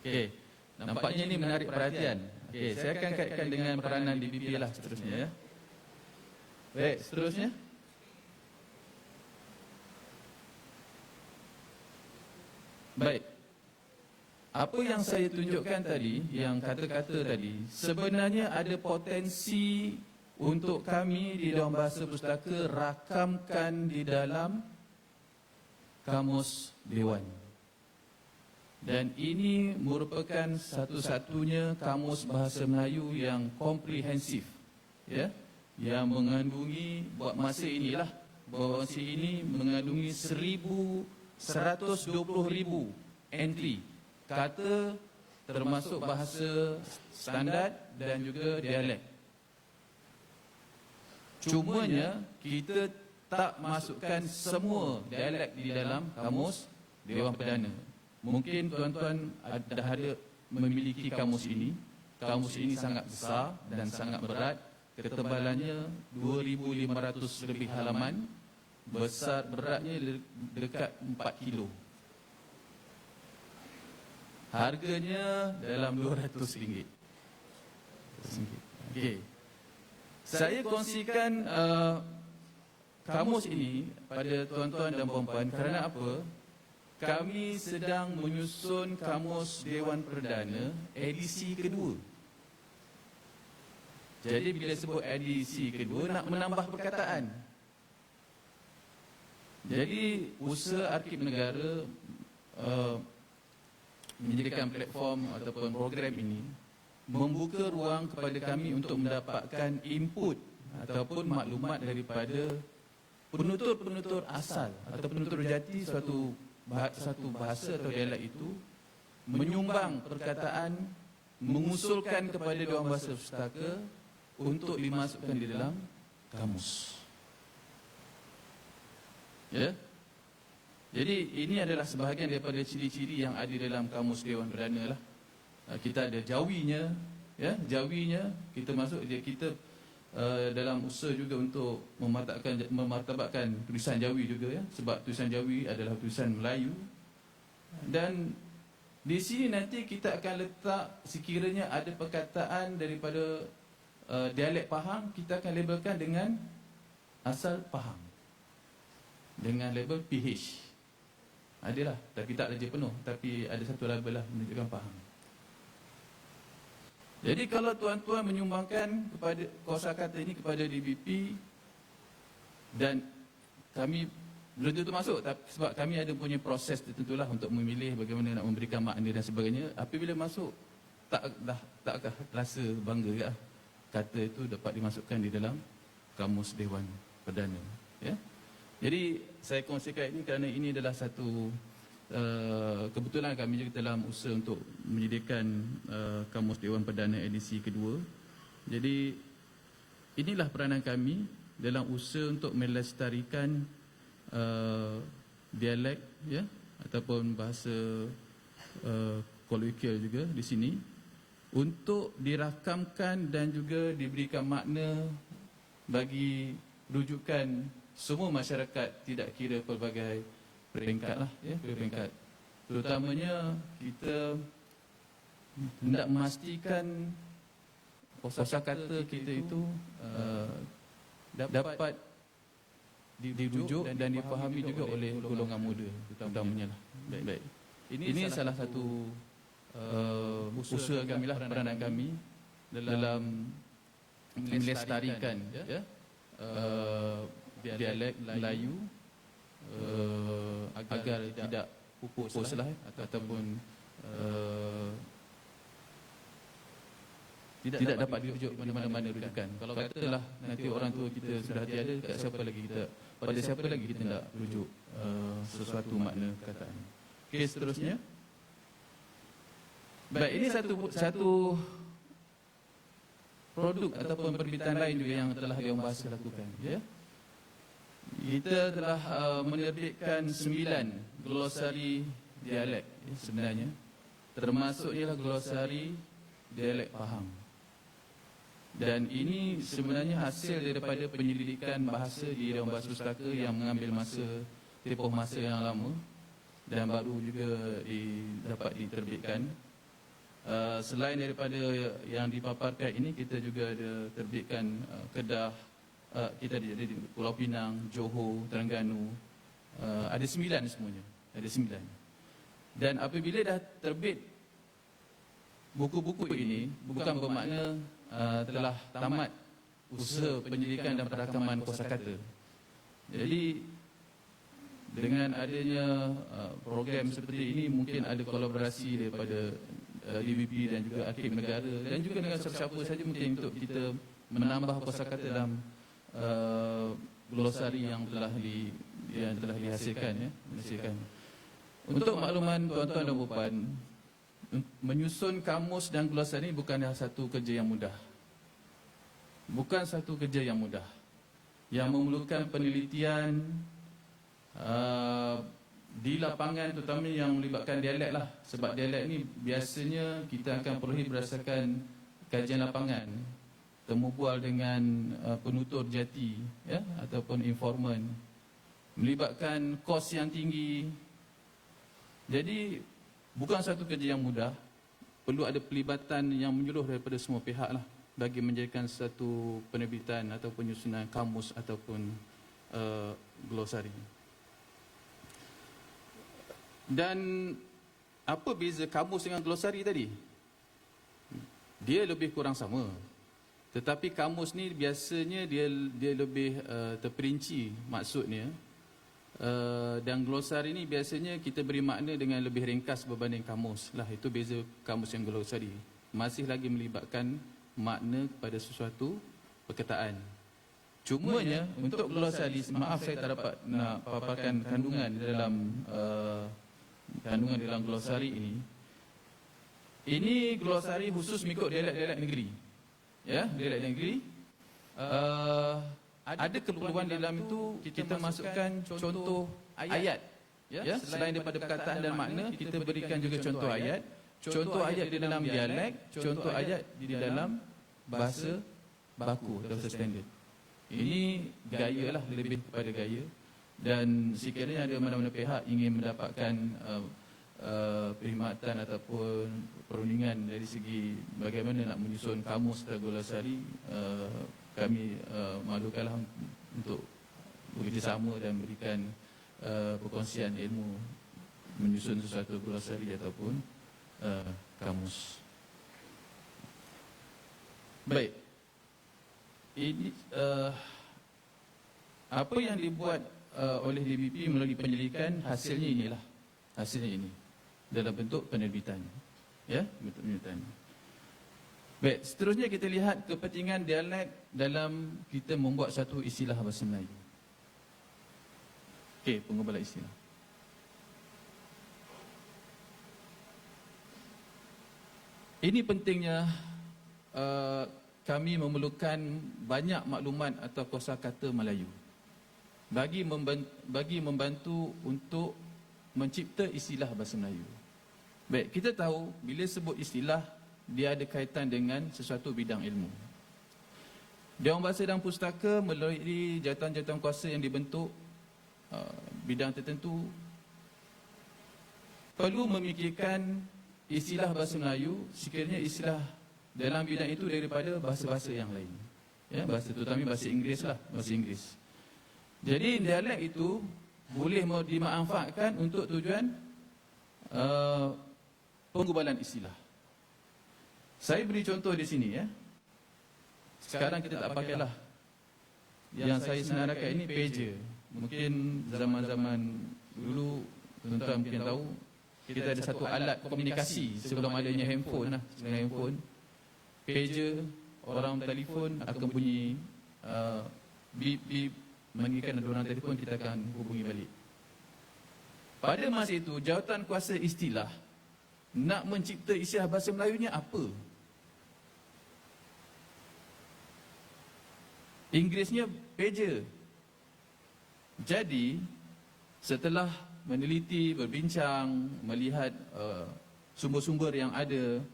Okey, nampaknya ini menarik perhatian. Okey, saya akan kaitkan dengan peranan DBP lah seterusnya ya. Baik, seterusnya. Baik. Apa yang saya tunjukkan tadi, yang kata-kata tadi, sebenarnya ada potensi untuk kami di Dewan Bahasa Pustaka rakamkan di dalam Kamus Dewan. Dan ini merupakan satu-satunya kamus bahasa Melayu yang komprehensif, ya, yang mengandungi buat masa inilah, buat masa ini mengandungi 120,000 entry kata, termasuk bahasa standard dan juga dialek. Cumanya kita tak masukkan semua dialek di dalam kamus Dewan Perdana. Mungkin tuan-tuan dah ada memiliki kamus ini. Kamus ini sangat besar dan sangat berat. Ketebalannya 2,500 lebih halaman. Beratnya dekat 4 kilo. Harganya dalam RM200. Okey. Saya kongsikan kamus ini pada tuan-tuan dan puan-puan kerana apa? Kami sedang menyusun Kamus Dewan Perdana edisi kedua. Jadi bila sebut edisi kedua, nak menambah perkataan. Jadi usaha Arkib Negara menyediakan platform ataupun program ini membuka ruang kepada kami untuk mendapatkan input ataupun maklumat daripada penutur-penutur asal atau penutur jati satu bahasa atau dialek itu, menyumbang perkataan, mengusulkan kepada Dewan Bahasa Pustaka untuk dimasukkan di dalam kamus. Ya. Jadi ini adalah sebahagian daripada ciri-ciri yang ada dalam Kamus Dewan Perdana lah. Kita ada jawinya, ya, jawinya kita masuk, kita dalam usaha juga untuk memartabatkan tulisan Jawi juga, ya, sebab tulisan Jawi adalah tulisan Melayu. Dan di sini nanti kita akan letak, sekiranya ada perkataan daripada dialek Pahang, kita akan labelkan dengan asal Pahang, dengan label PH. Adalah, tapi tak saja penuh, tapi ada satu label lah menunjukkan Pahang. Jadi kalau tuan-tuan menyumbangkan kepada kosakata ini kepada DBP, dan kami belum tentu masuk, sebab kami ada punya proses tertentulah untuk memilih bagaimana nak memberikan makna dan sebagainya. Apabila masuk, takkah rasa bangga, ya, kata itu dapat dimasukkan di dalam Kamus Dewan Perdana, ya. Jadi saya kongsikan ini kerana ini adalah satu kebetulan kami juga dalam usaha untuk menyediakan Kamus Dewan Perdana edisi kedua. Jadi inilah peranan kami dalam usaha untuk melestarikan dialek, ya, ataupun bahasa kolokvial juga di sini, untuk dirakamkan dan juga diberikan makna bagi rujukan semua masyarakat, tidak kira pelbagai peringkat lah, ya, peringkat. Terutamanya kita hendak memastikan kosakata kita itu dapat dirujuk dan dipahami juga oleh golongan muda, terutamanya lah. Baik. Ini salah satu usaha kami lah, peranan kami dalam melestarikan, ya, dialek Melayu agar tidak pupus lah, ataupun tidak dapat dirujuk mana-mana rujukan. Kalau katalah nanti orang tua kita sudah tiada, pada siapa lagi kita nak rujuk sesuatu makna perkataan. Okey, seterusnya. Baik, ini satu produk ataupun perbitan lain juga yang telah Dewan Bahasa lakukan, ya. Kita telah menerbitkan 9 glosari dialek, ya, sebenarnya. Termasuk ialah glosari dialek Pahang. Dan ini sebenarnya hasil daripada penyelidikan bahasa di Dewan Bahasa Pustaka yang mengambil tempoh masa yang lama dan baru juga dapat diterbitkan. Selain daripada yang dipaparkan ini, kita juga ada terbitkan Kedah, kita ada di Pulau Pinang, Johor, Terengganu, ada 9 semuanya, ada 9. Dan apabila dah terbit buku-buku ini, bukan bermakna telah tamat usaha penyelidikan dan perakaman kosakata. Jadi dengan adanya program seperti ini, mungkin ada kolaborasi daripada DBP dan juga Arkib Negara dan juga dengan siapa-siapa saja mungkin untuk kita menambah kosakata dalam glosari yang telah dihasilkan, ya, menghasilkan. Untuk makluman tuan-tuan dan puan, menyusun kamus dan glosari bukanlah satu kerja yang mudah. Bukan satu kerja yang mudah. Yang memerlukan penelitian di lapangan, terutama yang melibatkan dialek lah. Sebab dialek ni biasanya kita akan perolehi berdasarkan kajian lapangan, temu bual dengan penutur jati, ya, ataupun informan, melibatkan kos yang tinggi. Jadi bukan satu kerja yang mudah. Perlu ada pelibatan yang menyeluruh daripada semua pihak lah bagi menjadikan satu penerbitan atau penyusunan kamus ataupun glosari. Dan apa beza kamus dengan glosari tadi? Dia lebih kurang sama. Tetapi kamus ni biasanya dia lebih terperinci maksudnya. Dan glosari ni biasanya kita beri makna dengan lebih ringkas berbanding kamus. Lah, itu beza kamus yang glosari. Masih lagi melibatkan makna kepada sesuatu perkataan. Cumanya untuk glosari, maaf saya tak dapat nak paparkan kandungan dalam glosari ini. Ini glosari khusus mengikut dialek-dialek negeri. Ya, dialek negeri. Ada keperluan dalam itu kita masukkan contoh ayat. Ya, selain daripada perkataan dan makna, kita berikan juga contoh ayat. Contoh ayat di dalam dialek, contoh ayat di dalam bahasa baku atau bahasa standard. Ini gaya lah, lebih kepada gaya. Dan sekiranya ada mana-mana pihak ingin mendapatkan perkhidmatan ataupun perundingan dari segi bagaimana nak menyusun kamus atau glosari, kami maklumkanlah untuk bekerjasama dan berikan perkongsian ilmu menyusun sesuatu glosari ataupun kamus. Baik, ini apa yang dibuat oleh DBP melalui penyelidikan, hasilnya inilah. Hasilnya ini dalam bentuk penerbitan. Ya, bentuk penerbitan. Baik, seterusnya kita lihat kepentingan dialek dalam kita membuat satu istilah bahasa Melayu. Okey, pengumpulan istilah. Ini pentingnya kami memerlukan banyak maklumat atau kosakata Melayu bagi membantu untuk mencipta istilah bahasa Melayu. Baik, kita tahu bila sebut istilah, dia ada kaitan dengan sesuatu bidang ilmu. Dewan Bahasa dan Pustaka melalui jawatan-jawatan kuasa yang dibentuk bidang tertentu perlu memikirkan istilah bahasa Melayu sekiranya istilah dalam bidang itu daripada bahasa-bahasa yang lain. Ya, bahasa terutama bahasa Inggeris lah, bahasa Inggeris. Jadi dialek itu boleh dimanfaatkan untuk tujuan penggubalan istilah. Saya beri contoh di sini, ya. Sekarang kita tak pakailah. Yang saya senaraikan ini pager. Mungkin zaman-zaman dulu tuan-tuan mungkin tahu kita ada satu alat komunikasi sebelum adanya handphone lah. Sebelum handphone, pager, orang telefon akan bunyi beep-beep, mengingatkan ada orang telefon, kita akan hubungi balik. Pada masa itu, jawatan kuasa istilah nak mencipta istilah bahasa Melayunya apa? Inggerisnya pager. Jadi, setelah meneliti, berbincang, melihat sumber-sumber yang ada,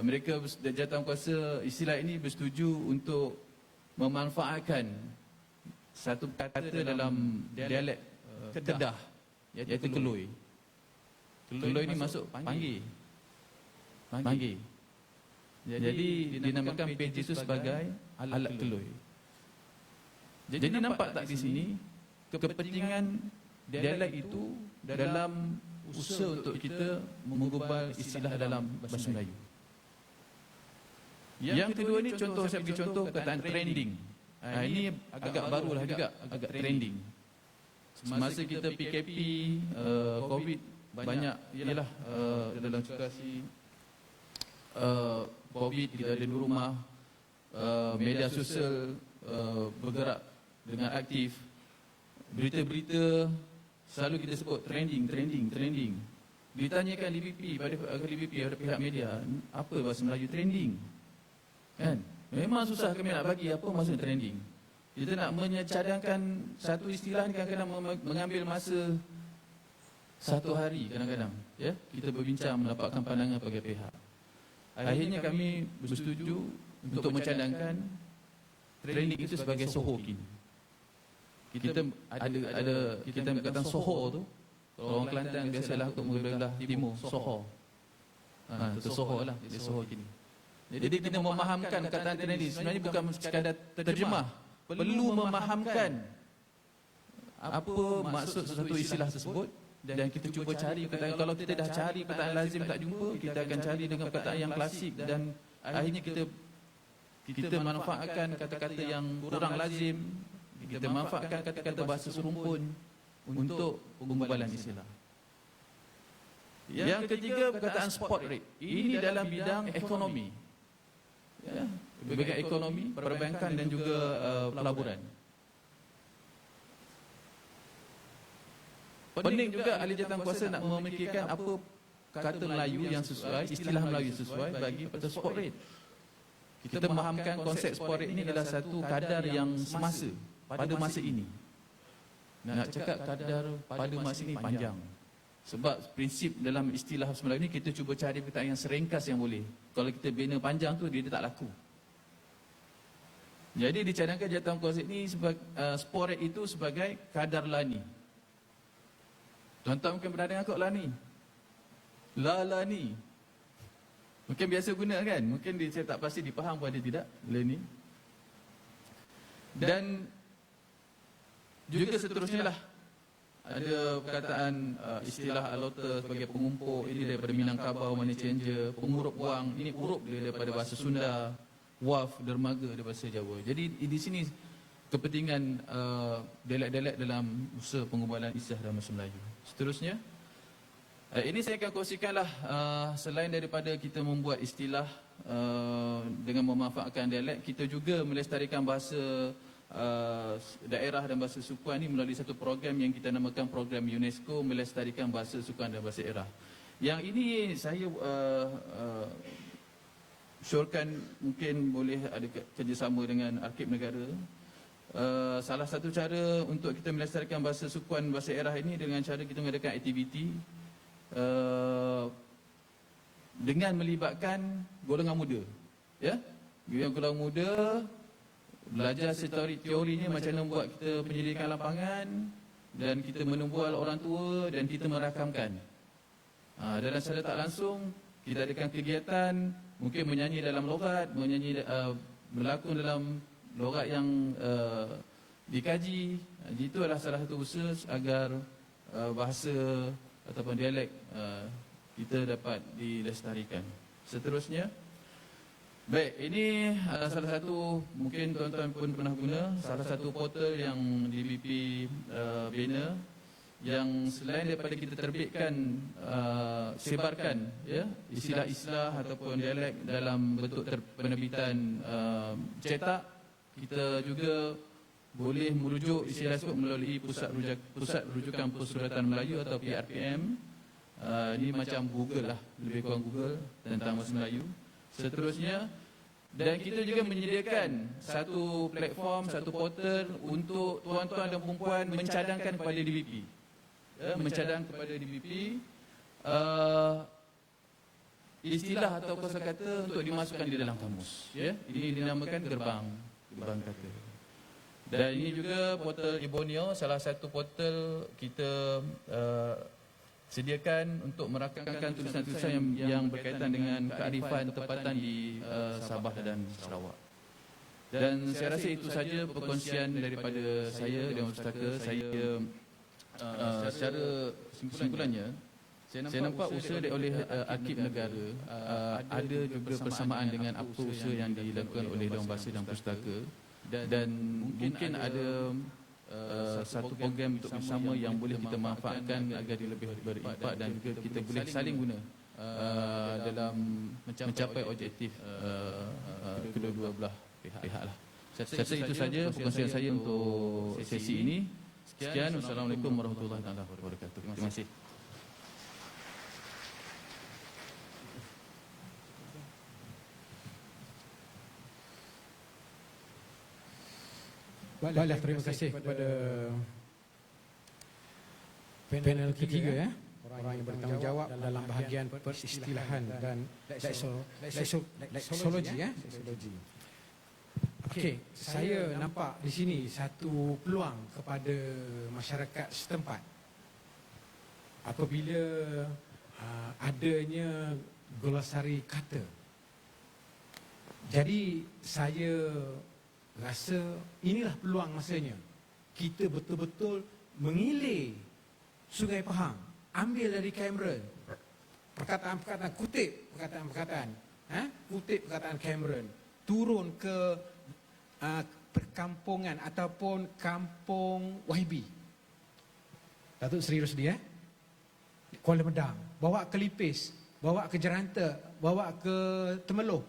mereka jawatan kuasa istilah ini bersetuju untuk memanfaatkan satu kata dalam dialek Kedah, iaitu keloi. Keloi ni masuk panggil. Manggil. Jadi dinamakan page itu sebagai alat keloi. Jadi nampak tak di sini kepentingan dialek itu dalam usaha untuk kita menggubal istilah dalam bahasa Melayu. Yang kedua ni contoh, saya bagi contoh perkataan trending. Ini agak barulah juga, agak trending. Semasa kita PKP, COVID, banyak ialah dalam situasi COVID, kita ada di rumah, media sosial bergerak dengan aktif. Berita-berita selalu kita sebut trending. Ditanyakan DBP pada pihak media, apa bahasa Melayu trending? Kan? Memang susah kami nak bagi apa maksud trending. Kita nak mencadangkan satu istilah ni kadang-kadang mengambil masa satu hari kadang-kadang. Ya, kita berbincang mendapatkan pandangan bagi pihak. Akhirnya kami bersetuju untuk mencadangkan trending itu sebagai Soho kini. Kita ada kita kata Soho tu, orang Kelantan biasalah untuk belah timur Soho. Itu Soho lah, jadi Soho kini. Jadi kita memahamkan perkataan trending sebenarnya bukan sekadar terjemah, perlu memahamkan apa maksud sesuatu istilah tersebut dan kita cuba cari perkataan. Kalau kita dah cari perkataan lazim tak jumpa, kita akan cari dengan perkataan yang klasik dan akhirnya kita manfaatkan kata-kata yang kurang lazim, kita manfaatkan kata-kata bahasa serumpun untuk penggubalan istilah. Yang ketiga, perkataan spot rate. Ini dalam bidang ekonomi. Ya, bidang ekonomi, perbankan dan juga pelaburan. Penting juga ahli jawatankuasa nak memikirkan apa kata Melayu yang sesuai, istilah Melayu yang sesuai bagi pada spot rate. Kita memahamkan konsep spot rate ini adalah satu kadar yang semasa pada masa ini. Nak cakap kadar pada masa ini panjang. Sebab prinsip dalam istilah bahasa Melayu ni kita cuba cari perkataan yang seringkas yang boleh. Kalau kita bina panjang tu dia tak laku. Jadi dicadangkan jawatankuasa ini sebagai spot rate itu sebagai kadar lani. Tuan-tuan mungkin pernah dengar kot lani. Lani. Mungkin biasa guna kan? Mungkin saya tak pasti dipaham pun ada tidak lani. Dan juga seterusnya lah. Ada perkataan istilah alota sebagai pengumpul. Ini daripada Minangkabau, money changer. Pengurup wang, ini urup dia daripada bahasa Sunda. Waf, dermaga daripada bahasa Jawa. Jadi di sini kepentingan dialek-dialek dalam usaha pengubalan istilah dalam bahasa Melayu. Seterusnya, ini saya akan kongsikanlah selain daripada kita membuat istilah dengan memanfaatkan dialek, kita juga melestarikan bahasa daerah dan bahasa sukuan ini melalui satu program yang kita namakan program UNESCO melestarikan bahasa sukuan dan bahasa daerah. Yang ini saya syorkan mungkin boleh ada kerjasama dengan Arkib Negara. Salah satu cara untuk kita melestarikan bahasa sukuan bahasa daerah ini dengan cara kita mengadakan aktiviti dengan melibatkan golongan muda. Ya, golongan muda belajar teorinya macam mana buat kita penyelidikan lapangan dan kita menembual orang tua dan kita merakamkan. Dalam secara tak langsung kita adakan kegiatan mungkin menyanyi dalam logat, berlakon dalam logat yang dikaji. Itu adalah salah satu usaha agar bahasa ataupun dialek kita dapat dilestarikan. Seterusnya, baik, ini salah satu mungkin tuan-tuan pun pernah guna salah satu portal yang DBP bina, yang selain daripada kita terbitkan sebarkan ya istilah-istilah ataupun dialek dalam bentuk penerbitan cetak, kita juga boleh merujuk istilah tersebut melalui Pusat Rujukan Persuratan Melayu atau PRPM. Ini macam Google lah, lebih kurang Google tentang bahasa Melayu. Seterusnya, dan kita juga menyediakan satu platform, satu portal untuk tuan-tuan dan perempuan mencadangkan kepada DBP. Ya, mencadang kepada DBP istilah atau kosakata untuk dimasukkan di dalam kamus. Ya, ini dinamakan gerbang kata. Dan ini juga portal Ibonio, salah satu portal kita sediakan untuk merakamkan tulisan-tulisan yang berkaitan dengan kearifan tempatan di Sabah dan Sarawak. Dan saya rasa itu saja perkongsian daripada saya Dewan Pustaka. Saya secara kesimpulannya, saya nampak usaha oleh Arkib Negara ada juga persamaan dengan apa usaha yang dilakukan oleh Dewan Bahasa dan Pustaka, dan mungkin ada satu program untuk bersama yang boleh kita manfaatkan agar dia lebih berimpak dan juga kita boleh saling guna dalam mencapai objektif kedua-dua belah pihak lah. Saya rasa itu saja perkongsian saya untuk sesi ini. Sekian, wassalamualaikum warahmatullahi wabarakatuh. Terima kasih. Baiklah, terima kasih kepada panel ketiga ya. Orang yang bertanggungjawab dalam bahagian peristilahan dan leksologi ya. Okey, saya nampak di sini satu peluang kepada masyarakat setempat apabila adanya glosari kata. Jadi saya rasa inilah peluang masanya. Kita betul-betul mengilir Sungai Pahang, ambil dari Cameron perkataan-perkataan, kutip perkataan-perkataan, kutip perkataan Cameron, turun ke perkampungan ataupun kampung Wahibi. Datuk Seri Rosdi Kuala Medang, bawa ke Lipis, bawa ke Jeranta, bawa ke Temeloh,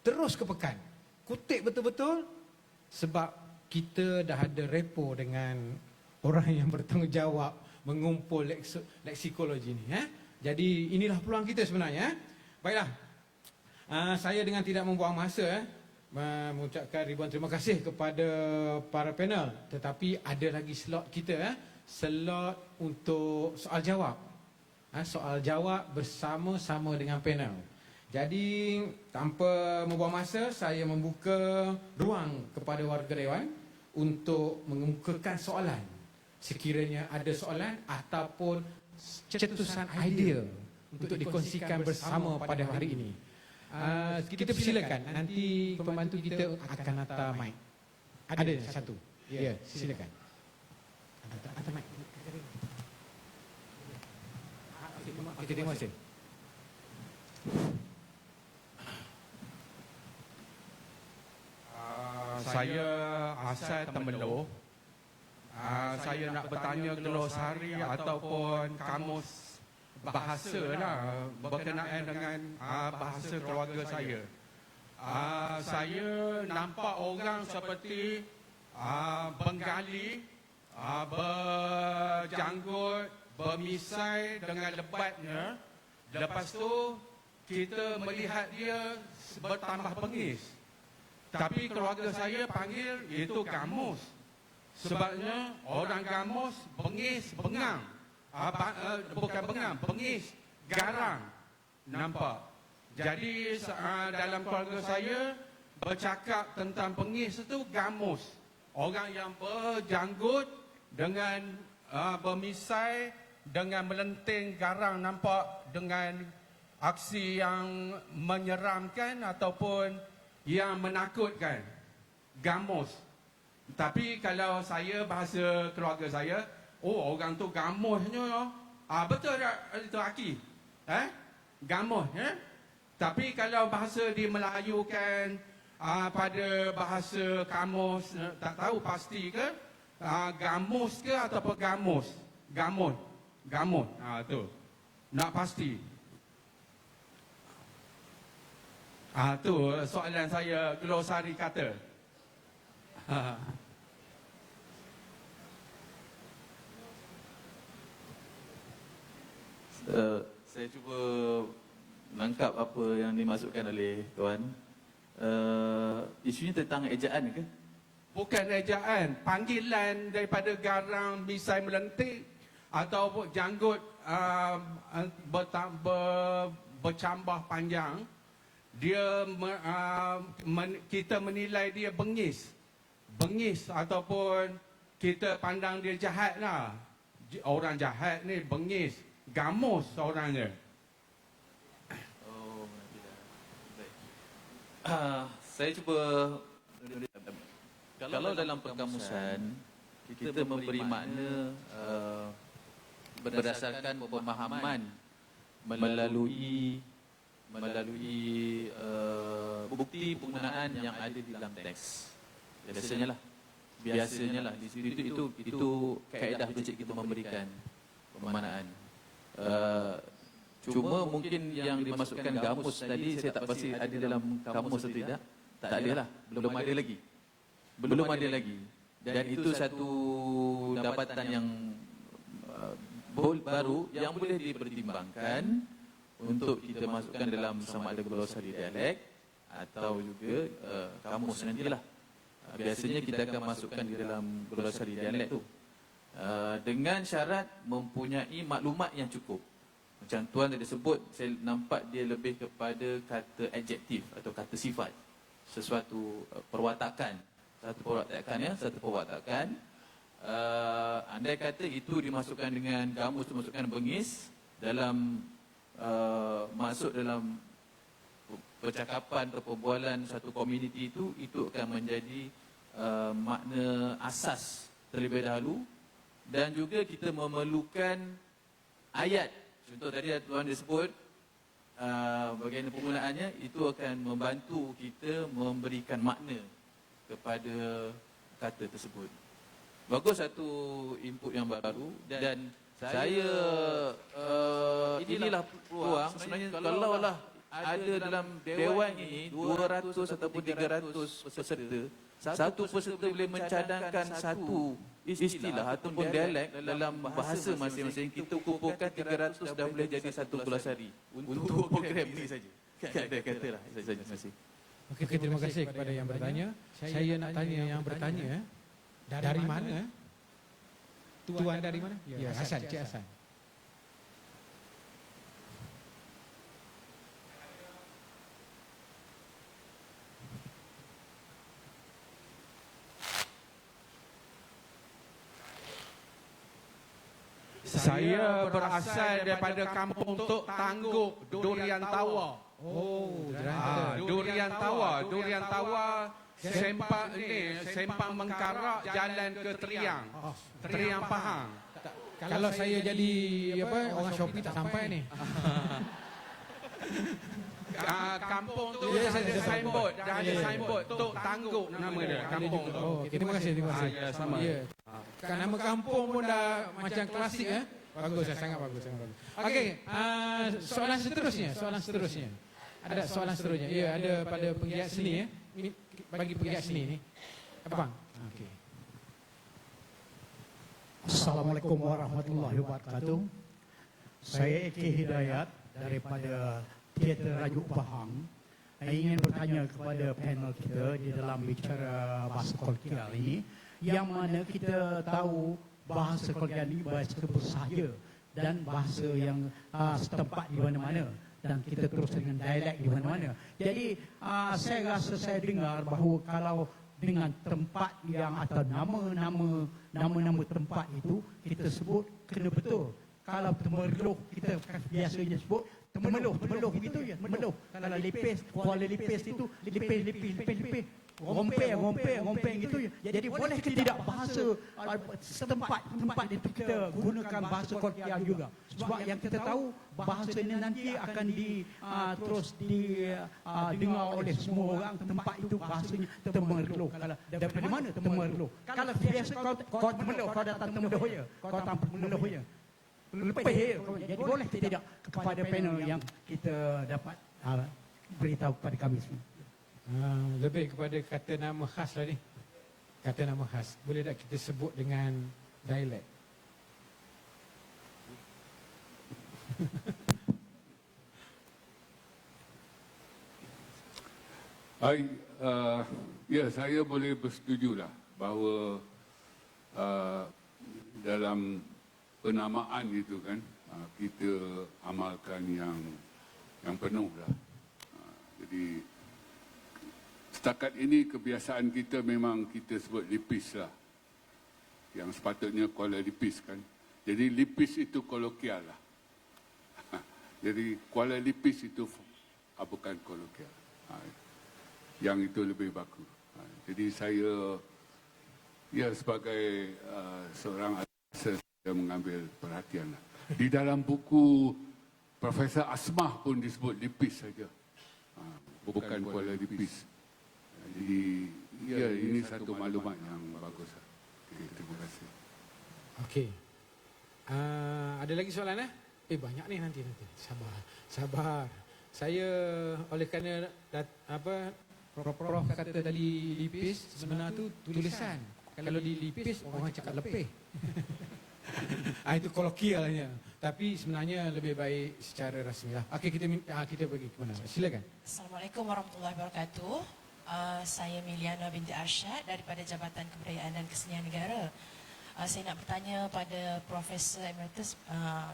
terus ke Pekan. Kutip betul-betul, sebab kita dah ada repo dengan orang yang bertanggungjawab mengumpul leksikologi ni. Jadi inilah peluang kita sebenarnya. Baiklah, saya dengan tidak membuang masa mengucapkan ribuan terima kasih kepada para panel. Tetapi ada lagi slot kita, slot untuk soal jawab. Soal jawab bersama-sama dengan panel. Jadi tanpa membuang masa, saya membuka ruang kepada warga dewan untuk mengemukakan soalan. Sekiranya ada soalan ataupun cetusan idea untuk dikongsikan bersama pada hari ini. Kita persilakan, nanti pembantu kita akan hantar mic. Ada satu. Ya, silakan. Hantar mic. Okey, terima kasih. Saya asal Temeloh. Saya nak bertanya glosari ataupun kamus bahasa lah berkenaan dengan bahasa keluarga saya. Saya nampak orang seperti Bengali, berjanggut, bermisai dengan lebatnya. Lepas tu kita melihat dia bertambah bengis. Tapi keluarga saya panggil itu gamus. Sebabnya orang gamus bengis, bengang. Bukan bengang, bengis, garang. Nampak. Jadi dalam keluarga saya bercakap tentang bengis itu gamus. Orang yang berjanggut dengan bermisai, dengan melenting garang, nampak dengan aksi yang menyeramkan ataupun yang menakutkan. Gamus. Tapi kalau saya, bahasa keluarga saya, orang tu gamusnya. Betul tak itu Aki? Gamus. Tapi kalau bahasa dimelayukan pada bahasa kamus, tak tahu pasti ke? Gamus ke ataupun gamus? Gamus. Gamus. Tu. Nak pasti. Tu soalan saya, glosari kata. Saya cuba menangkap apa yang dimasukkan oleh Tuan. Isunya tentang ejaan ke? Bukan ejaan, panggilan daripada garang, misai melentik atau janggut bercambah panjang. Dia kita menilai dia bengis. Bengis ataupun kita pandang dia jahat lah. Orang jahat ni bengis, Gamus orangnya. Oh, tidak. Baik. Saya cuba, kalau dalam perkamusan kita memberi makna berdasarkan pemahaman melalui bukti penggunaan yang ada di dalam teks. Biasanya lah di situ itu kaedah prinsip kita memberikan pemaknaan. Cuma mungkin yang dimasukkan gamus tadi saya tak pasti ada dalam kamus atau tidak. Tak ada lah, belum ada lagi. Dan itu satu dapatan yang baru yang boleh dipertimbangkan untuk kita masukkan dalam sama ada glosari dialek atau juga kamus nantilah. Biasanya kita akan masukkan di dalam glosari dialek tu dengan syarat mempunyai maklumat yang cukup. Macam tuan tadi sebut, saya nampak dia lebih kepada kata adjektif atau kata sifat, sesuatu perwatakan, satu perwatakan. Andai kata itu dimasukkan dengan gamus, dimasukkan bengis dalam masuk dalam percakapan atau perbualan satu komuniti itu akan menjadi makna asas terlebih dahulu. Dan juga kita memerlukan ayat. Contoh tadi tuan disebut bagaimana penggunaannya, itu akan membantu kita memberikan makna kepada kata tersebut. Bagus, satu input yang baru. Dan saya inilah peluang sebenarnya, kalau lah ada dalam dewan ini 200 ataupun 300 peserta, satu peserta boleh mencadangkan satu istilah ataupun dialek dalam bahasa masing-masing. Kita kumpulkan 300 dah boleh jadi satu glosari untuk program ini saja. Katalah saja. Terima kasih. Okey, terima kasih kepada yang bertanya. Saya nak tanya yang bertanya, dari mana? Tuan dari mana? Ya, Hasan, Cik Hasan. Saya berasal daripada kampung Tok Tangguk, Durian Tawa. Oh, Deranta. Durian Tawa sempang Mengkarak jalan ke Teriang. Teriang Pahang. Kalau saya jadi orang Shopee tak sampai ni. Kampung tu Ya, dah saya ada tahu. signboard, Tok Tangguk nama dia, kampung tu. Oh, okay, terima kasih. Ya, sama. Ya. Kan nama kampung pun dah macam klasik Bagus, sangat bagus. Okey, soalan seterusnya. Ada soalan seterusnya. Ya, ada pada penggiat seni Ini bagi penggiat seni ni. Apa bang? Okey. Assalamualaikum warahmatullahi wabarakatuh. Saya Eki Hidayat daripada Teater Rajuk Pahang. Saya ingin bertanya kepada panel kita di dalam bicara bahasa kolonial ini, yang mana kita tahu bahasa kolonial ini bahasa bersahaya dan bahasa yang setempat di mana-mana, dan kita terus dengan dialek di mana-mana. Jadi saya rasa saya dengar bahawa kalau dengan tempat yang atau nama-nama tempat itu kita sebut kena betul. Kalau Temerloh kita biasanya sebut Temerloh begitu ya, Temerloh. Kalau Lipis, Kuala Lipis itu Lipis. Rompeng gitu ya. Jadi boleh kita tidak bahasa tempat itu kita gunakan bahasa kolonial juga. Sebab yang kita tahu bahasa ini nanti akan terus didengar oleh semua orang. Tempat itu bahasanya Temerloh. Kalau daripada mana Temerloh? Kalau biasa kau Temerloh, kau datang Temerloh ya. Kau datang Temerloh ya. Lebih jadi boleh tidak kepada panel yang kita dapat beritahu kepada kami semua. Lebih kepada kata nama khas lah ni. Kata nama khas. Boleh tak kita sebut dengan dialek? Ya, saya boleh bersetujulah bahawa dalam penamaan itu kan kita amalkan yang penuh lah. Jadi setakat ini kebiasaan kita memang kita sebut lipis lah, yang sepatutnya Kuala Lipis kan. Jadi lipis itu kolokvial lah. Jadi Kuala Lipis itu bukan kolokial. Yang itu lebih bagus. Jadi saya sebagai seorang asas saya mengambil perhatian. Di dalam buku Profesor Asmah pun disebut Lipis saja. Bukan Kuala Lipis. Jadi ini satu maklumat yang bagus. Okay, terima kasih. Okey. Ada lagi soalan banyak ni nanti. Sabar. Saya oleh kerana Prof kata tadi lipis, sebenar tu tulisan. Kalau di lipis orang cakap lepeh. Itu kolokialnya. Tapi sebenarnya lebih baik secara rasmi lah. Okey, kita pergi ke mana? Silakan. Assalamualaikum warahmatullahi wabarakatuh. Saya Miliana binti Arsyad daripada Jabatan Kebudayaan dan Kesenian Negara. Saya nak bertanya pada Profesor Emeritus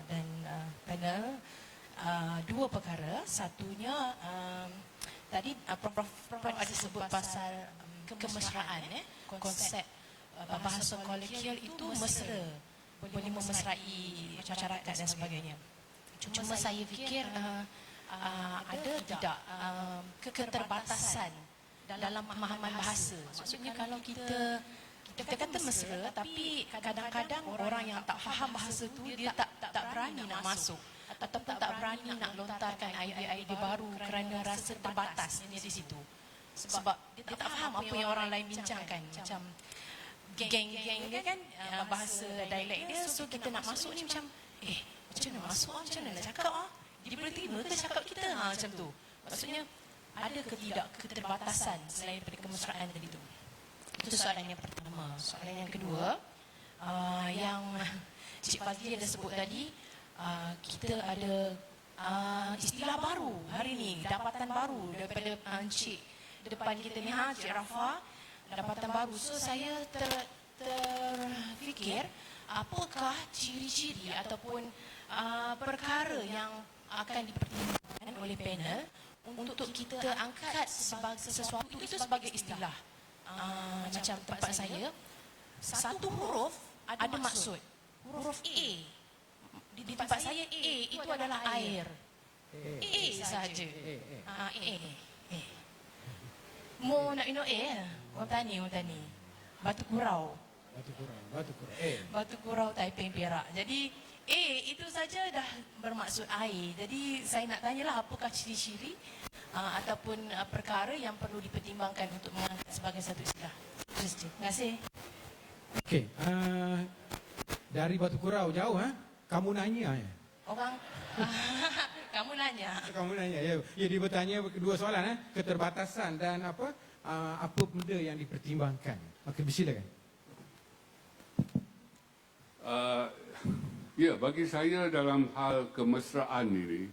dan panel dua perkara. Satunya tadi Prof ada sebut pasal kemesraan, konsep bahasa kolokial itu mesra, boleh memesrai masyarakat dan sebagainya. Cuma saya fikir ada tidak keterbatasan dalam pemahaman bahasa. Maksudnya kalau kita kata mesra, tapi kadang-kadang orang yang tak faham bahasa tu dia tak berani nak masuk ataupun tak berani nak lontarkan idea-idea baru kerana rasa terbatasnya di situ. Sebab dia tak faham apa yang orang lain bincangkan. Macam geng-geng dia kan bahasa dialek dia, so kita nak masuk ni macam macam mana masuk macam mana nak cakap jadi boleh terima ke cakap kita macam tu. Maksudnya ada ke tidak keterbatasan selain daripada kemesraan tadi tu. Itu soalan yang pertama. Soalan yang kedua, yang Cik Fazli ada sebut tadi, kita ada istilah baru hari ni, dapatan baru daripada Encik depan kita ni, Cik Rafa, dapatan baru. So saya terfikir, apakah ciri-ciri ataupun perkara yang akan dipertimbangkan oleh panel untuk kita angkat sesuatu itu sebagai istilah. Macam tempat saya, satu huruf ada maksud. Huruf A, di tempat saya A itu adalah air. A sahaja. A. Mau nak minum A? Orang tani. Batu Kurau. Batu Kurau Taiping Perak. Jadi A itu saja dah bermaksud air. Jadi saya nak tanyalah apakah ciri-ciri ataupun perkara yang perlu dipertimbangkan untuk mengangkat sebagai satu istilah. Terima kasih. Okey, dari Batu Kurau jauh kamu nanya Orang kamu nanya. ya. Dia bertanya dua soalan keterbatasan dan apa benda yang dipertimbangkan. Okey, silakan. Bagi saya dalam hal kemesraan ini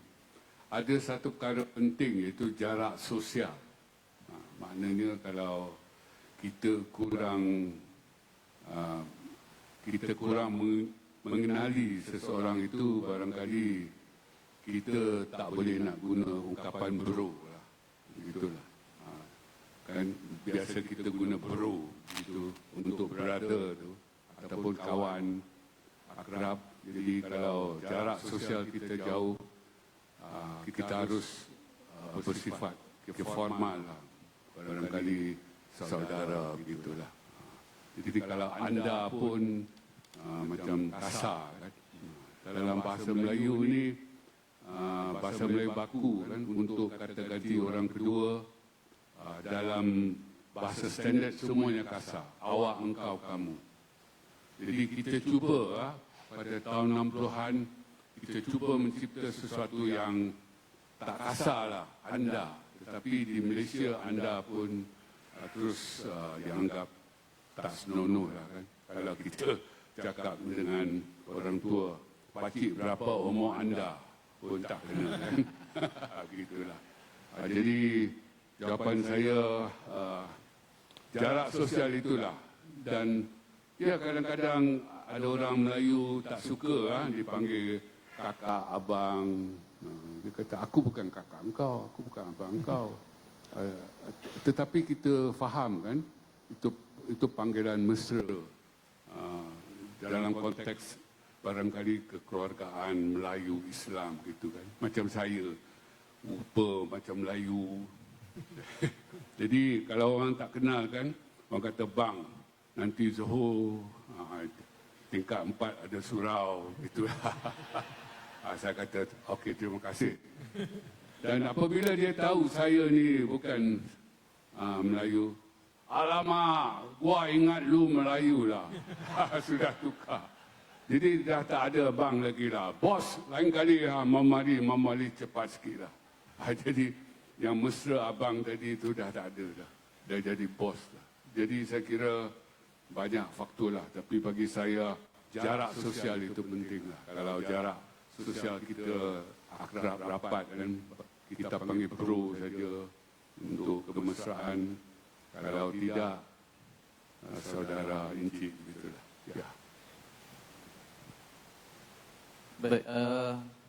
ada satu perkara penting, iaitu jarak sosial. Maknanya kalau kita kurang mengenali seseorang itu, barangkali kita tak boleh nak guna ungkapan bro lah. Begitulah. Kan biasa kita guna bro gitu untuk brother tu ataupun kawan akrab. Jadi kalau jarak sosial kita jauh, kita harus bersifat formal lah. Barangkali saudara begitulah. Jadi kalau anda pun macam kasar kan. Dalam bahasa Melayu ni, bahasa Melayu baku kan, untuk kata ganti orang kedua, dalam bahasa standard semuanya kasar. Awak, engkau, kamu. Jadi kita cuba pada tahun 60-an, kita cuba mencipta sesuatu yang tak kasar lah, anda. Tetapi di Malaysia anda pun terus dianggap tak senonoh lah kan. Kalau kita cakap dengan orang tua, pakcik berapa umur anda pun tak kena kan. Begitulah. Jadi jawapan saya, jarak sosial itulah. Dan kadang-kadang ada orang Melayu tak suka dipanggil kakak, abang. Dia kata, aku bukan kakak engkau, aku bukan abang engkau. Tetapi kita faham kan, itu panggilan mesra dalam konteks barangkali kekeluargaan Melayu Islam gitu kan. Macam saya, rupa macam Melayu. Jadi kalau orang tak kenal kan, orang kata bang, nanti Zohor tingkat 4 ada surau gitu. Saya kata okey, terima kasih. Dan apabila dia tahu saya ni bukan Melayu, alamak, gua ingat lu Melayu lah. Sudah tukar. Jadi dah tak ada bang lagi lah. Bos, lain kali mamali cepat sikit lah. Jadi yang mesra abang tadi itu dah tak ada dah. Dah jadi bos lah. Jadi saya kira banyak faktor lah. Tapi bagi saya, jarak sosial itu penting lah. Kalau jarak sosial kita akrab, rapat dan kita panggil bro saja untuk kemesraan. Kalau tidak, saudara encik begitulah. Ya. Baik,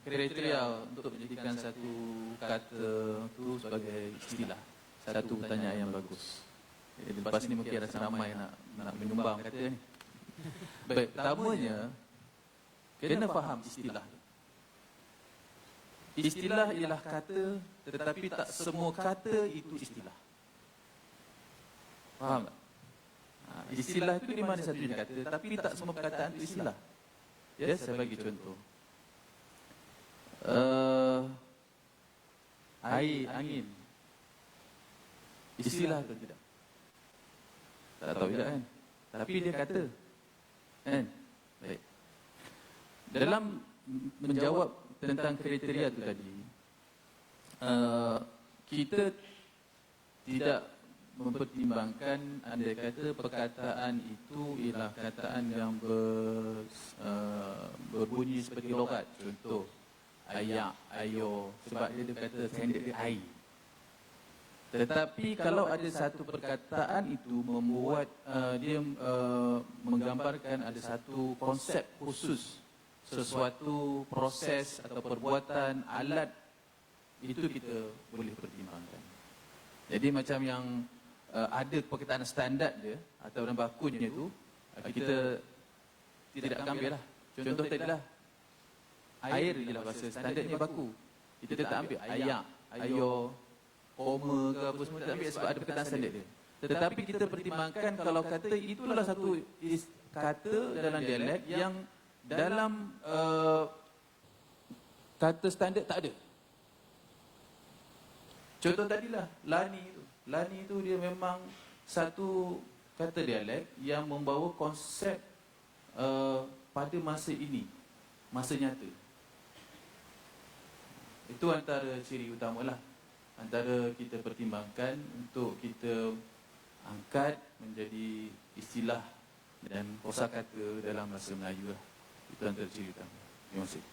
kriteria untuk menjadikan satu kata itu sebagai istilah. Satu pertanyaan yang bagus. Jadi lepas ni mungkin rasa ramai nak menyumbang kata ni. Baik, pertamanya kena faham istilah. Istilah ialah kata, tetapi tak semua kata itu istilah. Faham tak? Istilah itu di mana satunya kata, tapi tak semua perkataan itu istilah. Ya, saya bagi contoh. Air, angin. Istilah atau tidak? Tak tahu tidak kan? Tapi dia kata. Kan? Baik. Dalam menjawab tentang kriteria itu tadi, kita tidak mempertimbangkan andai kata perkataan itu ialah perkataan yang berbunyi seperti logat. Contoh, ayak, ayo, sebab dia kata standard dia air. Tetapi kalau ada satu perkataan itu membuat dia menggambarkan ada satu konsep khusus, sesuatu proses atau perbuatan alat, itu kita boleh pertimbangkan. Jadi macam yang ada perkataan standard dia atau dalam bakunya itu, kita tidak akan ambil lah. Contoh tadilah, air ialah bahasa standardnya baku. Kita tak ambil ayak, ayo, koma ke apa semua, tak ambil sebab ada perkataan standard dia. Tetapi kita pertimbangkan kalau kata itulah satu kata dalam dialek yang dalam kata standard tak ada. Contoh tadilah, lani itu. Lani itu dia memang satu kata dialek yang membawa konsep pada masa ini, masa nyata. Itu antara ciri utamalah, antara kita pertimbangkan untuk kita angkat menjadi istilah dan kosakata dalam bahasa Melayu lah. Itu antara ciri utama. Terima kasih.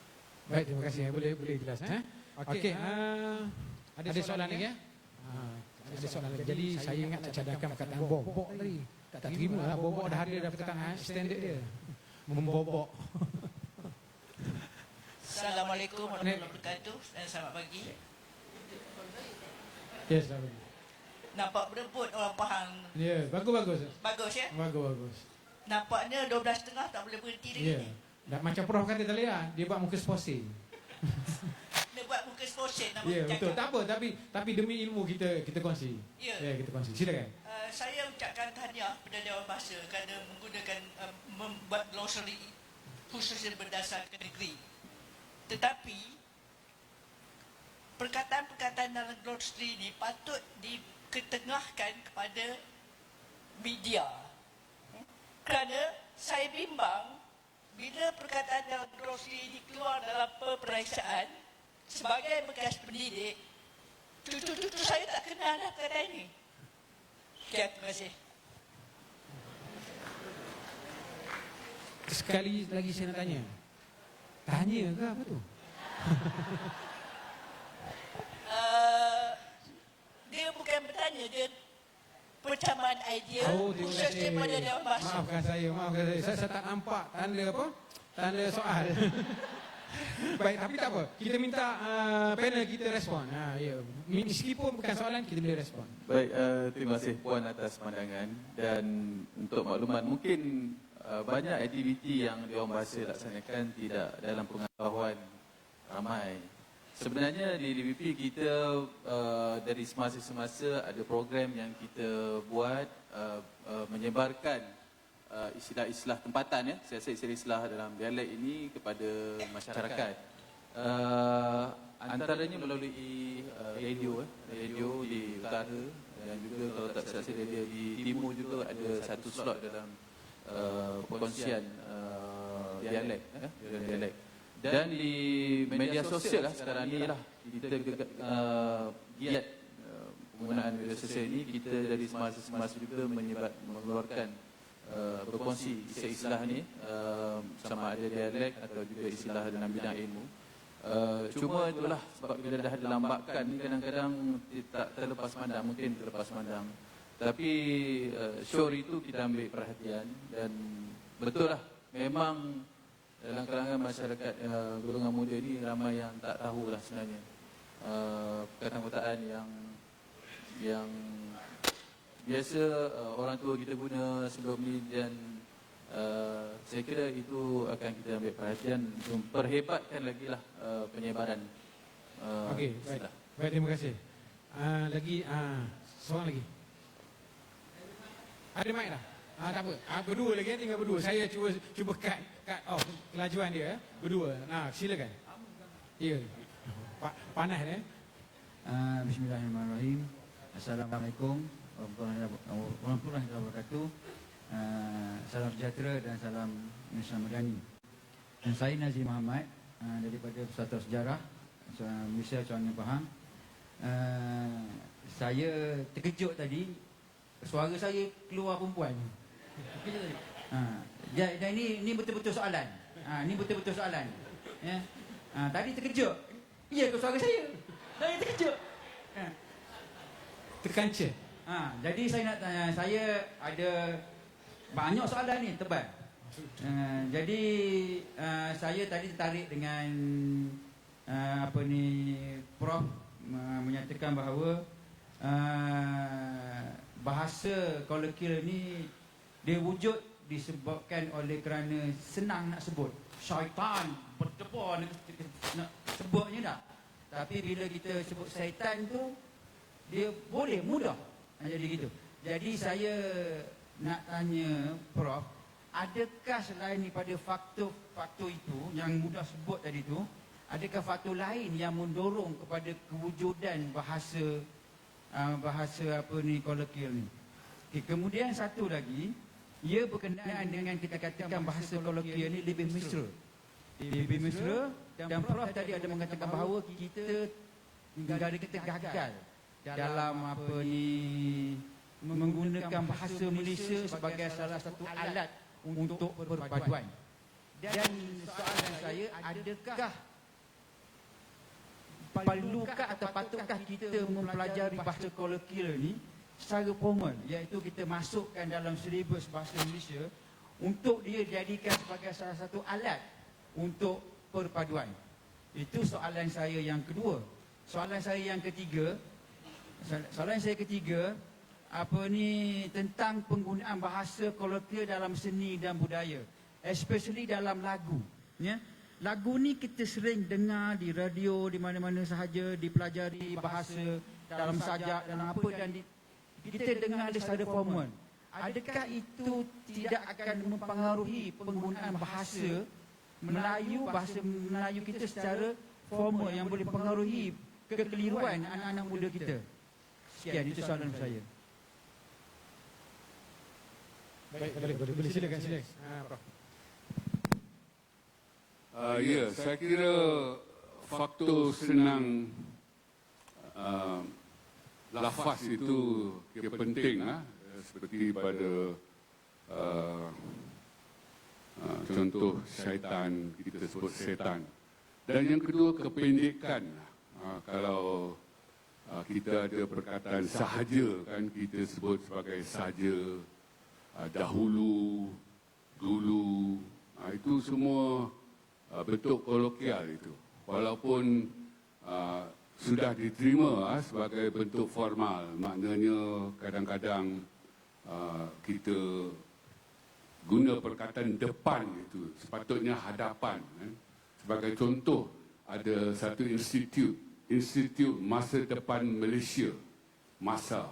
Baik, terima kasih. Boleh jelas. Okey, ada soalan lagi ya? Ada soalan lagi. Jadi saya ingat nak cadangkan perkataan bobok tadi. Tak terima lah, bobok dah ada dah perkataan standard dia. Membobok. Assalamualaikum warahmatullahi wabarakatuh dan selamat pagi. Yes, bagus. Nampak berebut orang Pahang. Ya, bagus. Bagus ya? Bagus. Nampaknya 12.30 tak boleh berhenti lagi Ya. ni. Dah macam Prof kata tadi lah, dia buat muka sporting. Dia buat muka sportion nama Ya, cakap. betul. Tak apa, tapi demi ilmu kita kongsi. Ya. Ya, kita kongsi. Silakan. Saya ucapkan tahniah kepada Dewan Bahasa kerana menggunakan membuat glossary khusus berdasarkan negeri. Tetapi perkataan-perkataan dalam glossary ini patut diketengahkan kepada media. Kerana saya bimbang bila perkataan dalam glossary ini keluar dalam peperiksaan, sebagai bekas pendidik, cucu-cucu saya tak kenal dah perkataan ini. Sekian, terima kasih. Sekali lagi saya nak tanya. Tanya ke apa tu? Dia bukan bertanya, dia percamaan idea Terima khusus kasih. daripada Dewan Bahasa. Maafkan saya. Saya tak nampak tanda apa? Tanda soal. Baik, tapi tak apa. Kita minta panel kita respon. Ya. Meskipun bukan soalan, kita boleh respon. Baik, terima kasih Puan atas pandangan. Dan untuk makluman, mungkin banyak aktiviti yang diorang bahasa laksanakan tidak dalam pengetahuan ramai. Sebenarnya di DBP kita dari semasa-semasa ada program yang kita buat menyebarkan istilah-istilah tempatan, ya, siasat istilah dalam dialek ini kepada masyarakat. Antaranya melalui radio di utara, dan juga kalau tak salah radio di timur juga ada satu slot dalam perkongsian dialek, dialek. Dan di media sosial lah sekarang ni lah kita giat penggunaan media sosial ini. Kita dari semasa-semasa juga mengeluarkan berkongsi istilah ni, sama ada dialek atau juga istilah dalam bidang ilmu. Cuma itulah sebab bila dah dilambatkan ni kadang-kadang tak terlepas pandang, mungkin terlepas pandang. Tapi show itu kita ambil perhatian, dan betul lah memang dalam kalangan masyarakat golongan muda ni ramai yang tak tahulah sebenarnya perkataan-perkataan yang biasa orang tua kita guna sebelum ni, dan saya kira itu akan kita ambil perhatian untuk perhebatkan lagi lah penyebaran. Okey, baik. Baik, terima kasih. Lagi seorang lagi. Ada mic dah? Tak apa. Berdua lagi, tinggal berdua. Saya cuba cut off kelajuan dia. Berdua. Silakan. Ya. Panas dia. Bismillahirrahmanirrahim. Assalamualaikum warahmatullahi wabarakatuh. Salam sejahtera dan salam Malaysia Madani. Dan saya Nazim Muhammad daripada Persatuan Sejarah Malaysia Cawangan Pahang. Saya terkejut tadi suara saya keluar perempuan. Terkejut tadi. Dan ini betul-betul soalan. Ini betul-betul soalan. Ya. Tadi terkejut. Ya ke suara saya? Saya terkejut. Terkanca. Jadi saya nak tanya, saya ada banyak soalan ni tebal. Jadi saya tadi tertarik dengan Prof menyatakan bahawa bahasa kolokvial ni dia wujud disebabkan oleh kerana senang nak sebut. Syaitan berdebar nak sebutnya dah. Tapi bila kita sebut syaitan tu, dia boleh mudah jadi gitu. Jadi saya nak tanya Prof, adakah selain daripada faktor itu yang mudah sebut tadi tu, adakah faktor lain yang mendorong kepada kewujudan bahasa kolokvial ni? Okay, kemudian satu lagi, ia berkenaan dengan kita katakan bahasa kolokvial ni lebih mesra. Lebih mesra, dan Prof tadi ada mengatakan bahawa negara kita gagal dalam menggunakan bahasa Malaysia sebagai salah satu alat untuk perpaduan. Dan soalan saya, adakah perlukah atau patutkah kita mempelajari bahasa kolokvial ni secara formal, iaitu kita masukkan dalam silibus bahasa Malaysia untuk dia dijadikan sebagai salah satu alat untuk perpaduan? Itu soalan saya yang kedua. Soalan saya yang ketiga, tentang penggunaan bahasa kolokvial dalam seni dan budaya, especially dalam lagu. Ya, lagu ni kita sering dengar di radio, di mana-mana sahaja, dipelajari bahasa dalam sajak dan apa, dan kita dengar dia secara formal. Adakah itu tidak akan mempengaruhi penggunaan bahasa Melayu kita secara formal yang boleh mempengaruhi kekeliruan anak-anak muda kita? Sekian, itu soalan saya. Baik, boleh silakan. Prof. Ya, saya kira faktor senang lafaz itu penting, seperti pada contoh syaitan, kita sebut setan. Dan yang kedua, kependekan. Kalau kita ada perkataan sahaja, kan kita sebut sebagai sahaja, dahulu, dulu. Itu semua bentuk kolokvial itu. Walaupun sudah diterima sebagai bentuk formal, maknanya kadang-kadang kita guna perkataan depan itu, sepatutnya hadapan. Sebagai contoh, ada satu Institut Masa Depan Malaysia, MASA.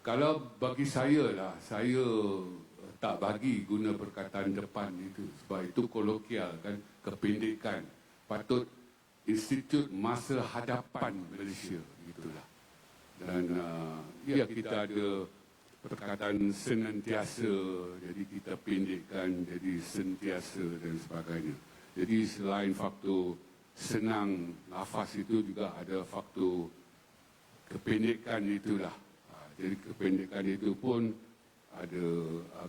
Kalau bagi saya lah, saya tak bagi guna perkataan depan itu, sebab itu kolokial kan, kependekan. Patut Institut Masa Hadapan Malaysia, gitulah. Dan ya, kita ada perkataan senantiasa, jadi kita pendekkan jadi sentiasa dan sebagainya. Jadi selain faktor senang lafaz itu juga ada faktor kependekan itulah. Jadi kependekan itu pun ada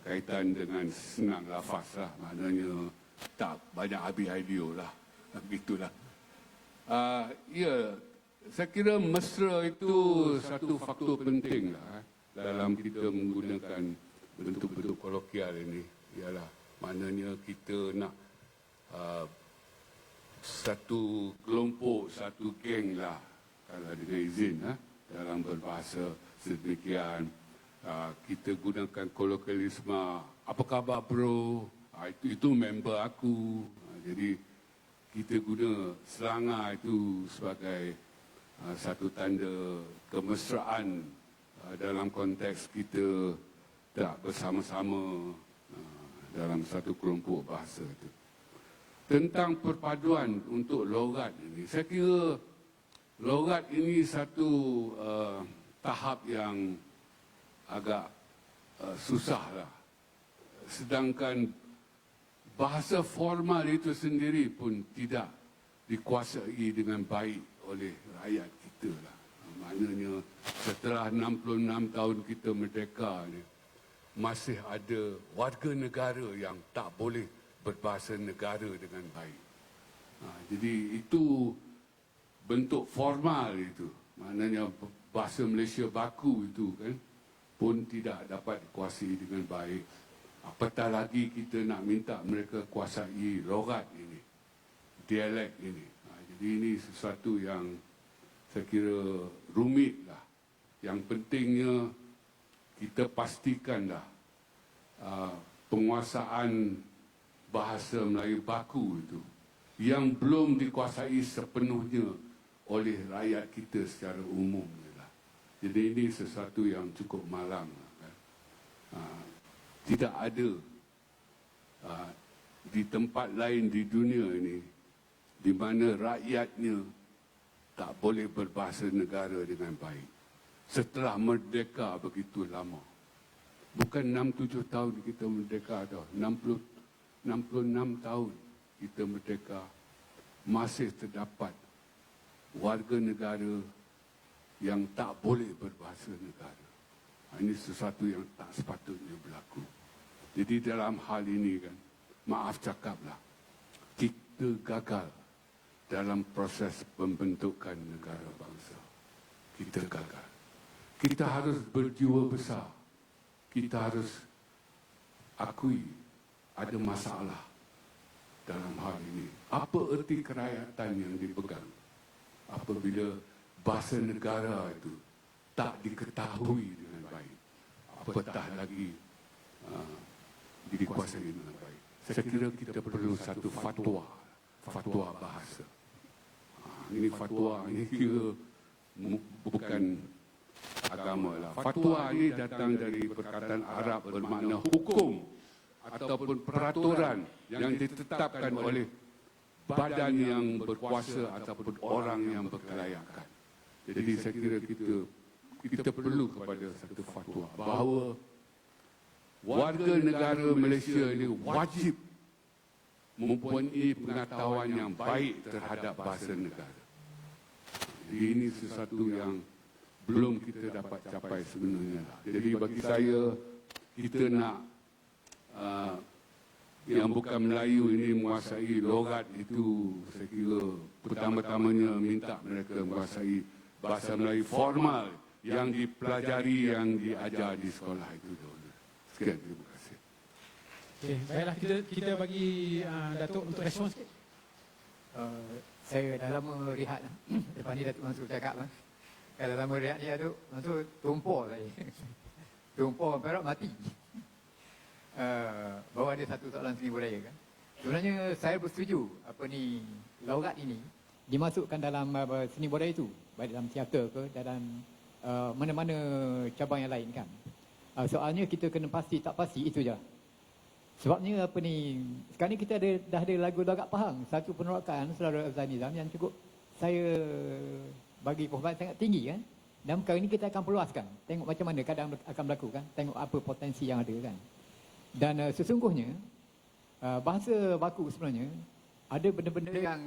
kaitan dengan senang lafaz lah. Maknanya tak banyak habis idea lah. Begitulah. Ya, saya kira mesra itu satu faktor penting lah dalam kita menggunakan bentuk-bentuk kolokial ini. Ialah maknanya kita nak satu kelompok, satu geng lah, kalau dengan izin dalam berbahasa sedemikian. Kita gunakan kolokalisme, apa khabar bro, itu member aku. Jadi kita guna selanga itu sebagai satu tanda kemesraan dalam konteks kita tak bersama-sama dalam satu kelompok bahasa itu. Tentang perpaduan untuk logat ini, saya kira logat ini satu tahap yang agak susah lah. Sedangkan bahasa formal itu sendiri pun tidak dikuasai dengan baik oleh rakyat kita lah. Maknanya setelah 66 tahun kita merdeka ni, masih ada warga negara yang tak boleh berbahasa negara dengan baik. Jadi itu bentuk formal itu. Maknanya bahasa Malaysia baku itu kan pun tidak dapat dikuasai dengan baik. Apatah lagi kita nak minta mereka kuasai logat ini, dialek ini. Jadi ini sesuatu yang saya kira rumit lah. Yang pentingnya kita pastikanlah penguasaan bahasa Melayu baku itu yang belum dikuasai sepenuhnya oleh rakyat kita secara umum. Jadi ini sesuatu yang cukup malang. Tidak ada di tempat lain di dunia ini di mana rakyatnya tak boleh berbahasa negara dengan baik. Setelah merdeka begitu lama. Bukan 6-7 tahun kita merdeka tau. 66 tahun kita merdeka. Masih terdapat warga negara yang tak boleh berbahasa negara. Ini sesuatu yang tak sepatutnya berlaku. Jadi dalam hal ini kan, maaf cakaplah, kita gagal dalam proses pembentukan negara bangsa. Kita gagal. Kita harus berjiwa besar. Kita harus akui ada masalah dalam hal ini. Apa erti kerakyatan yang dipegang apabila bahasa negara itu tak diketahui dengan baik, apatah lagi dikuasai dengan baik. Saya kira kita perlu satu fatwa bahasa. Ini fatwa ini kira bukan agama lah. Fatwa ini datang dari perkataan Arab bermakna hukum ataupun peraturan yang ditetapkan oleh badan yang berkuasa ataupun orang yang berkelayakan. Jadi saya kira kita perlu kepada satu fatwa bahawa warga negara Malaysia ini wajib mempunyai pengetahuan yang baik terhadap bahasa negara. Jadi ini sesuatu yang belum kita dapat capai sebenarnya. Jadi bagi saya, kita nak yang bukan Melayu ini menguasai logat itu, saya kira pertama-tamanya minta mereka menguasai bahasa Melayu formal yang dipelajari, yang diajar di sekolah itu dulu. Sekian, terima kasih. Okey, baiklah kita bagi Datuk untuk respon sikit. Saya dah lama rehat. Lepas ni Datuk Mansur cakap. Kalau lama rehat ni Datuk Mansur tumpur saya. Tumpur Perak mati. bahawa ada satu soalan seni budaya kan. Sebenarnya saya bersetuju laurat ini dimasukkan dalam seni budaya itu, baik dalam teater ke dalam mana-mana cabang yang lain kan. Soalnya kita kena pasti tak pasti itu je. Sebabnya sekarang ni kita dah ada lagu Laurat Pahang, satu penolakan Saudara Azhar Nizam yang cukup saya bagi penghormatan sangat tinggi kan. Dan perkara ini kita akan perluaskan, tengok macam mana kadang akan berlaku kan, tengok apa potensi yang ada kan. Dan sesungguhnya bahasa baku sebenarnya ada benda-benda yang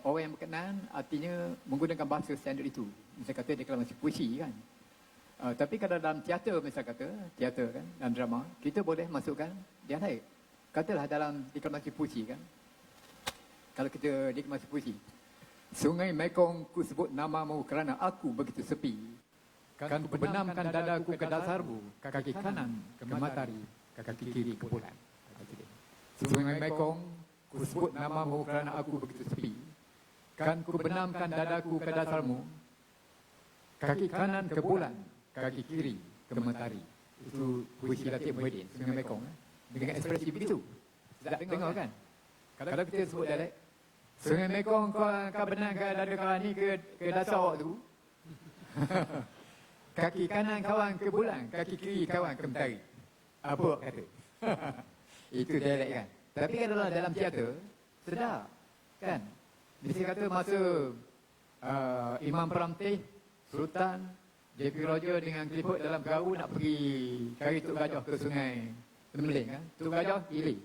orang yang berkenan artinya menggunakan bahasa standard itu. Misal kata deklamasi puisi kan. Tapi kalau dalam teater misal kata, teater kan, dalam drama, kita boleh masukkan dia lain. Katalah dalam deklamasi puisi kan. Kalau kita deklamasi puisi, Sungai Mekong ku sebut namamu kerana aku begitu sepi. Kan ku benamkan dadaku ke dasarmu, kaki kanan ke matahari, kaki kiri ke bulan. Sungai Mekong ku sebut namamu kerana aku begitu sepi. Kan ku benamkan dadaku ke dasarmu, kaki kanan ke bulan, kaki kiri ke matahari. Itu puisi Latif Muhyiddin, Sungai Mekong. Dengan ekspresi begitu. Sedap dengar kan? Kalau kita sebut dialek, Sungai Mekong kau benamkan dada kau ni ke dasar awak tu. Kaki kanan kawan ke bulan, kaki kiri kawan ke matahari. Apa awak kata? Itu dialek kan. Tapi kalau dalam teater, sedap kan. Mesti kata masa Imam Peramtih, Sultan, JP Roger dengan Clifford dalam perahu nak pergi cari Tok Gajah ke sungai Temeling kan. Tok Gajah hilang.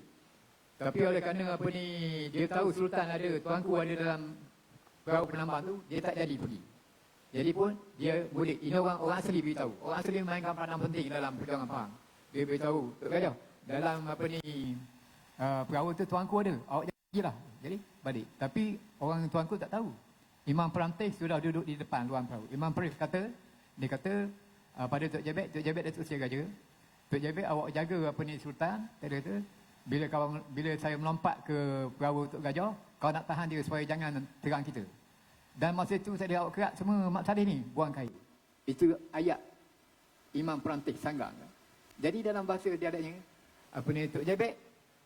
Tapi oleh kerana dia tahu Sultan ada, tuanku ada dalam perahu penambang tu, dia tak jadi pergi. Jadi pun dia mudik. Ini orang asli beritahu. Orang asli memainkan peranan penting dalam perjuangan perang. Dia beritahu, Tok Gajah, dalam perahu tu tuanku ada, awak jadilah. Jadi balik. Tapi orang tuanku tak tahu. Imam Peramtih sudah duduk di depan luar perahu. Imam Peramtih dia kata pada Tok Jabir Datuk Seri Raja, Tok Jabir awak jaga Sultan. Dia kata, bila saya melompat ke perahu Tok Gajah, kau nak tahan dia supaya jangan terang kita. Dan masa itu saya awak kerak semua Mak Saleh ni buang kain. Itu ayat Imam Peramtih sanggang. Jadi dalam bahasa dialeknya, Tok Jabir,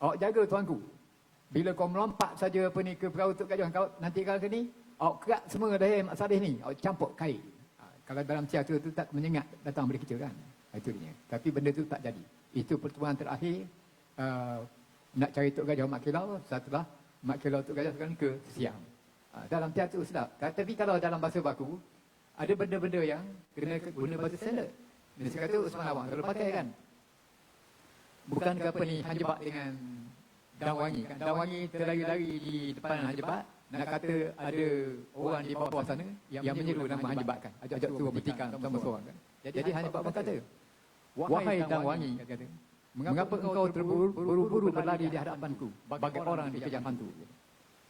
awak jaga tuanku. Bila kau melompat saja ke perahu Tok Gajah, kau nanti kali ni awak kerak semua daya Mak Saleh ni, awak campur kain. Kalau dalam teater tu tak menyengat datang pada kita kan. Itu dia. Tapi benda tu tak jadi. Itu pertemuan terakhir nak cari Tok Gajah Mak Kilau setelah Mak Kilau Tok Gajah sekarang ke Siam. Dalam teater sedap. Tapi kalau dalam bahasa baku, ada benda-benda yang kena guna bahasa standard. Misalnya kata Usman Awang kalau pakai kan. Bukan ke Hanjebat dengan Dawangi kan. Dawangi terlari-lari di depan Hanjebat. Nak kata ada orang di bawah sana yang menyeru nama Hanjebat kan. Ajak suruh bertikam sama seorang kan. Jadi Hanjebat berkata, wahai Dawangi, kata, mengapa engkau terburu-buru berlari di hadapanku bagai orang dikejar hantu?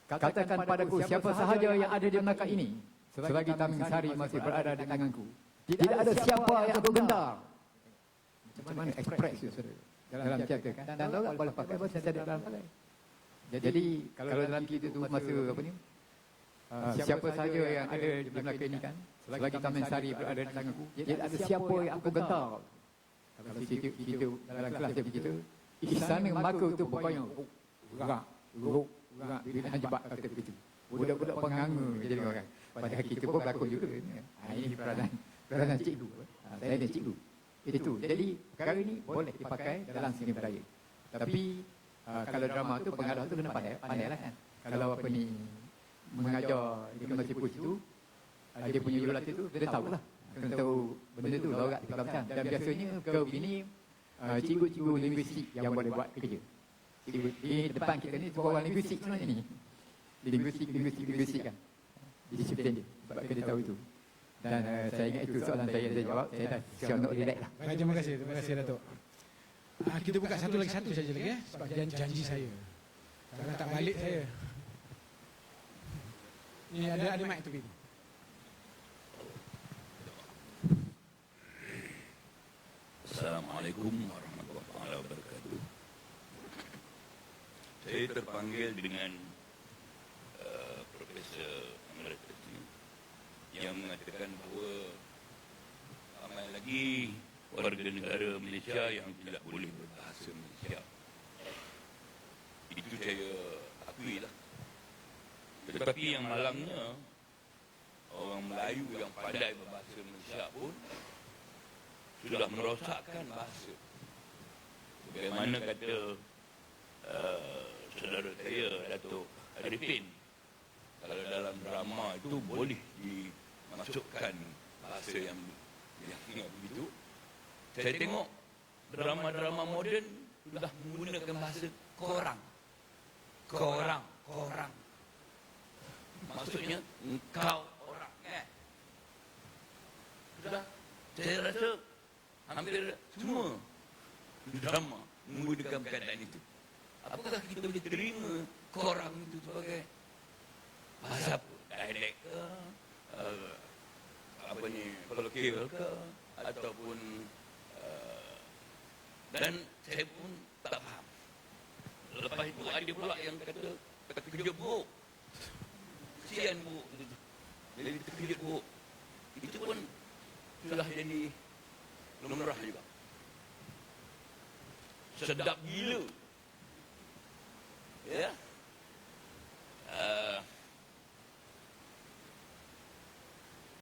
Katakan padaku siapa sahaja yang ada di Melaka ini selagi Taming Sari masih berada di tanganku. Tidak ada siapa yang aku gentar. Macam mana ekspres itu dalam teater kan? Dan tak boleh pakai bahasa standard dalam pakai. Jadi kalau dalam kita tu masa siapa sahaja yang ada di Melaka ini kan selagi Taming Sari berada di tanganku, tidak ada siapa yang aku gentar. Kalau kita dalam kelas dia begitu, istana Melaka tu pokoknya gerak bila Hanjebat kata begitu. Budak-budak penganga jadi orang. Padahal kita pun berlakon juga. Ini peranan cikgu. Saya ada cikgu. Itu. Jadi perkara ini boleh dipakai dalam seni budaya. Tapi kalau drama tu pengarah tu kena pandai lah kan. Kalau mengajar di kelas puisi tu, dia punya jurulatih tu dia tahu lah. Kena tahu benda tu laurat di kelas. Dan biasanya kau ini cikgu-cikgu linguistik yang boleh buat kerja. Di depan kita ni semua orang linguistik sebenarnya ni. Linguistik kan. Disiplin dia. Sebab dia tahu itu. Dan saya ingat itu soalan saya jawab. Saya dah siap untuk relax lah. Baik, terima kasih Datuk. Kita buka satu lagi ya. Sebab janji saya. Kalau tak balik saya. Ni ada mic tu. Assalamualaikum warahmatullahi wabarakatuh. Saya terpanggil dengan Profesor Emeritus yang mengatakan bahawa ramai lagi warga negara Malaysia yang tidak boleh berbahasa Malaysia. Itu saya akui lah. Tetapi yang malangnya, orang Melayu yang pandai berbahasa Malaysia pun sudah merosakkan bahasa. Bagaimana kata saudara saya, Datuk Arifin, kalau dalam drama itu boleh dimasukkan bahasa yang begitu. Saya tengok drama-drama moden sudah menggunakan bahasa korang. Korang. Maksudnya engkau orang, kan? Sudah, saya rasa hampir semua drama menggunakan perkataan itu. Apakah kita boleh terima korang itu sebagai bahasa apa? Dialek ke? Kolokal ke? Ataupun dan saya pun tak faham. Lepas itu ada pula yang kata terkejut buruk. Kesian buruk. Jadi terkejut buruk. Itu pun sudah jadi lumrah juga. Sedap gila. Ya.